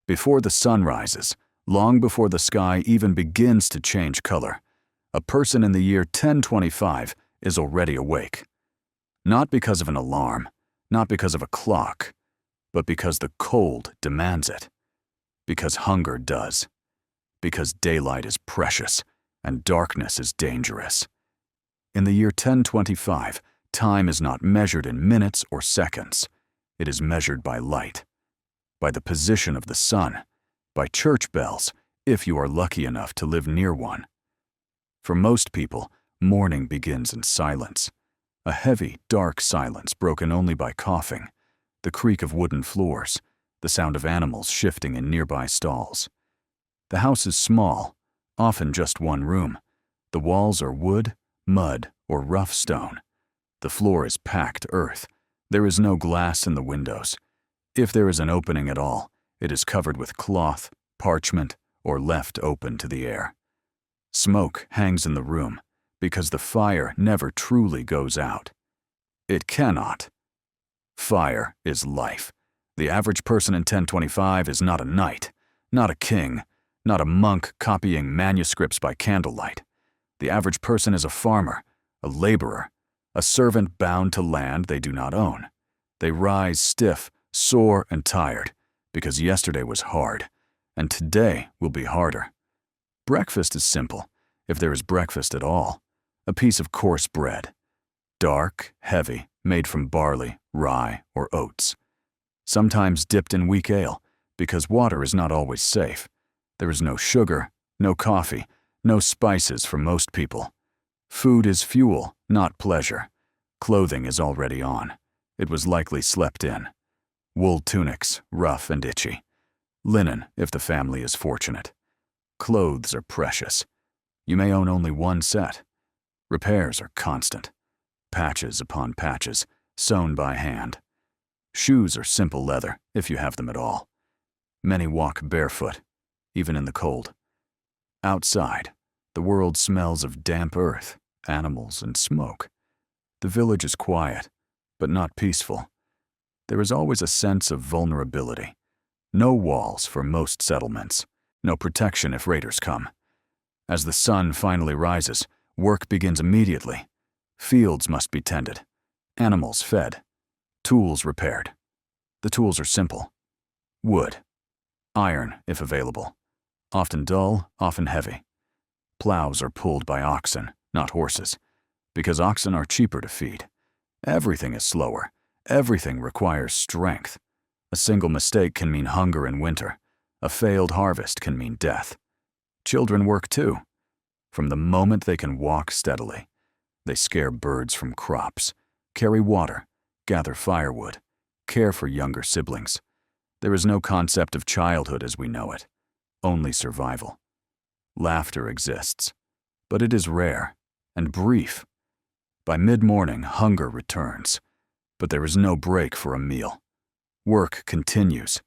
Before the sun rises, long before the sky even begins to change color, a person in the year 1025 is already awake. Not because of an alarm, not because of a clock, but because the cold demands it. Because hunger does. Because daylight is precious and darkness is dangerous. In the year 1025, time is not measured in minutes or seconds. It is measured by light, by the position of the sun, by church bells, if you are lucky enough to live near one. For most people, morning begins in silence. A heavy, dark silence broken only by coughing, the creak of wooden floors, the sound of animals shifting in nearby stalls. The house is small, often just one room. The walls are wood, mud, or rough stone. The floor is packed earth. There is no glass in the windows. If there is an opening at all, it is covered with cloth, parchment, or left open to the air. Smoke hangs in the room because the fire never truly goes out. It cannot. Fire is life. The average person in 1025 is not a knight, not a king, not a monk copying manuscripts by candlelight. The average person is a farmer, a laborer, a servant bound to land they do not own. They rise stiff, sore, and tired because yesterday was hard, and today will be harder. Breakfast is simple, if there is breakfast at all. A piece of coarse bread. Dark, heavy, made from barley, rye, or oats. Sometimes dipped in weak ale, because water is not always safe. There is no sugar, no coffee, no spices for most people. Food is fuel, not pleasure. Clothing is already on. It was likely slept in. Wool tunics, rough and itchy. Linen, if the family is fortunate. Clothes are precious. You may own only one set. Repairs are constant. Patches upon patches, sewn by hand. Shoes are simple leather, if you have them at all. Many walk barefoot, even in the cold. Outside, the world smells of damp earth, animals, and smoke. The village is quiet, but not peaceful. There is always a sense of vulnerability. No walls for most settlements. No protection if raiders come. As the sun finally rises, work begins immediately. Fields must be tended, animals fed, tools repaired. The tools are simple. Wood, iron if available, often dull, often heavy. Plows are pulled by oxen, not horses, because oxen are cheaper to feed. Everything is slower. Everything requires strength. A single mistake can mean hunger in winter. A failed harvest can mean death. Children work too. From the moment they can walk steadily, they scare birds from crops, carry water, gather firewood, care for younger siblings. There is no concept of childhood as we know it, only survival. Laughter exists, but it is rare and brief. By mid-morning, hunger returns, but there is no break for a meal. Work continues.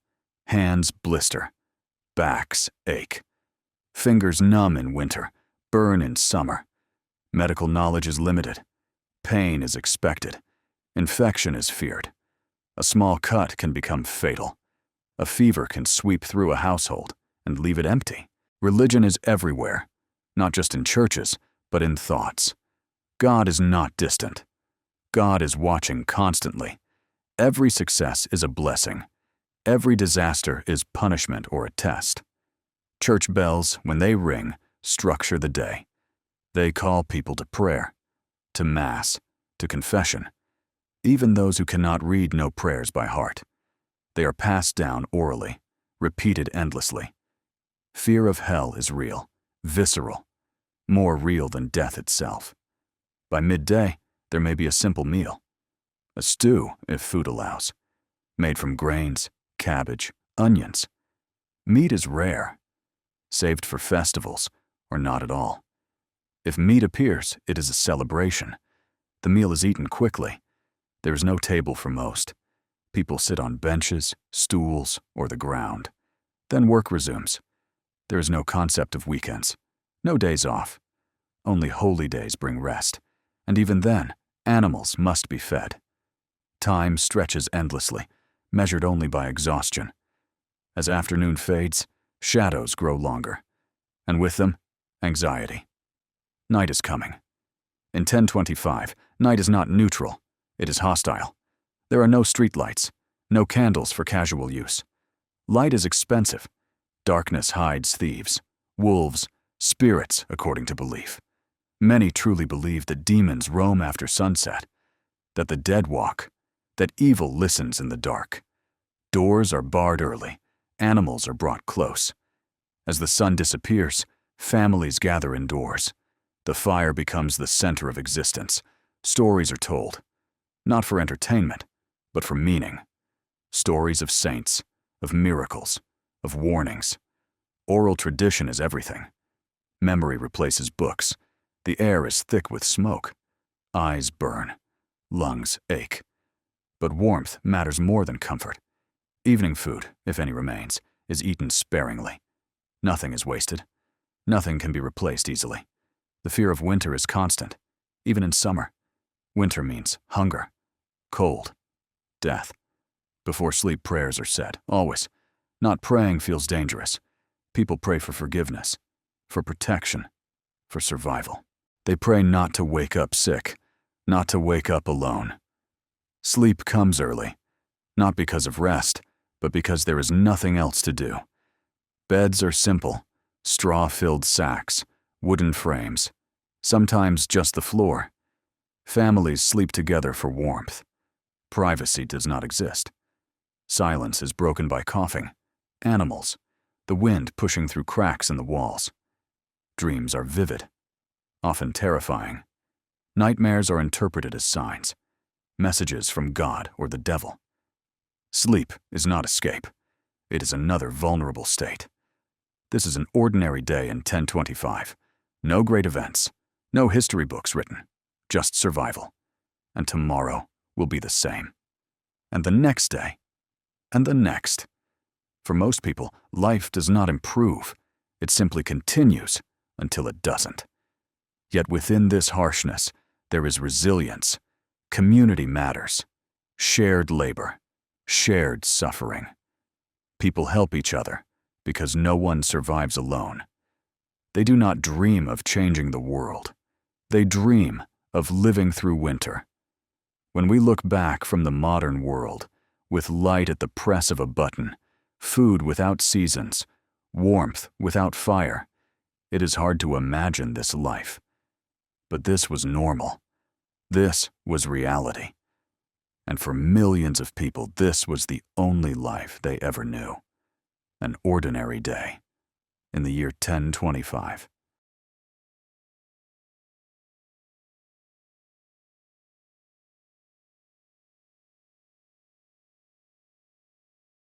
Hands blister. Backs ache. Fingers numb in winter, burn in summer. Medical knowledge is limited. Pain is expected. Infection is feared. A small cut can become fatal. A fever can sweep through a household and leave it empty. Religion is everywhere, not just in churches, but in thoughts. God is not distant. God is watching constantly. Every success is a blessing. Every disaster is punishment or a test. Church bells, when they ring, structure the day. They call people to prayer, to Mass, to confession. Even those who cannot read know prayers by heart. They are passed down orally, repeated endlessly. Fear of hell is real, visceral, more real than death itself. By midday, there may be a simple meal. A stew, if food allows, made from grains, cabbage, onions. Meat is rare, saved for festivals, or not at all. If meat appears, it is a celebration. The meal is eaten quickly. There is no table for most. People sit on benches, stools, or the ground. Then work resumes. There is no concept of weekends, no days off. Only holy days bring rest, and even then, animals must be fed. Time stretches endlessly, measured only by exhaustion. As afternoon fades, shadows grow longer, and with them, anxiety. Night is coming. In 1025, night is not neutral, it is hostile. There are no streetlights, no candles for casual use. Light is expensive. Darkness hides thieves, wolves, spirits, according to belief. Many truly believe that demons roam after sunset, that the dead walk, that evil listens in the dark. Doors are barred early, animals are brought close. As the sun disappears, families gather indoors. The fire becomes the center of existence. Stories are told, not for entertainment, but for meaning. Stories of saints, of miracles, of warnings. Oral tradition is everything. Memory replaces books. The air is thick with smoke. Eyes burn. Lungs ache. But warmth matters more than comfort. Evening food, if any remains, is eaten sparingly. Nothing is wasted. Nothing can be replaced easily. The fear of winter is constant, even in summer. Winter means hunger, cold, death. Before sleep, prayers are said, always. Not praying feels dangerous. People pray for forgiveness, for protection, for survival. They pray not to wake up sick, not to wake up alone. Sleep comes early, not because of rest, but because there is nothing else to do. Beds are simple, straw-filled sacks, wooden frames, sometimes just the floor. Families sleep together for warmth. Privacy does not exist. Silence is broken by coughing, animals, the wind pushing through cracks in the walls. Dreams are vivid, often terrifying. Nightmares are interpreted as signs, messages from God or the devil. Sleep is not escape. It is another vulnerable state. This is an ordinary day in 1025. No great events, no history books written, just survival. And tomorrow will be the same. And the next day, and the next. For most people, life does not improve. It simply continues until it doesn't. Yet within this harshness, there is resilience. Community matters. Shared labor. Shared suffering. People help each other because no one survives alone. They do not dream of changing the world. They dream of living through winter. When we look back from the modern world, with light at the press of a button, food without seasons, warmth without fire, it is hard to imagine this life. But this was normal. This was reality. And for millions of people, this was the only life they ever knew. An ordinary day in the year 1025.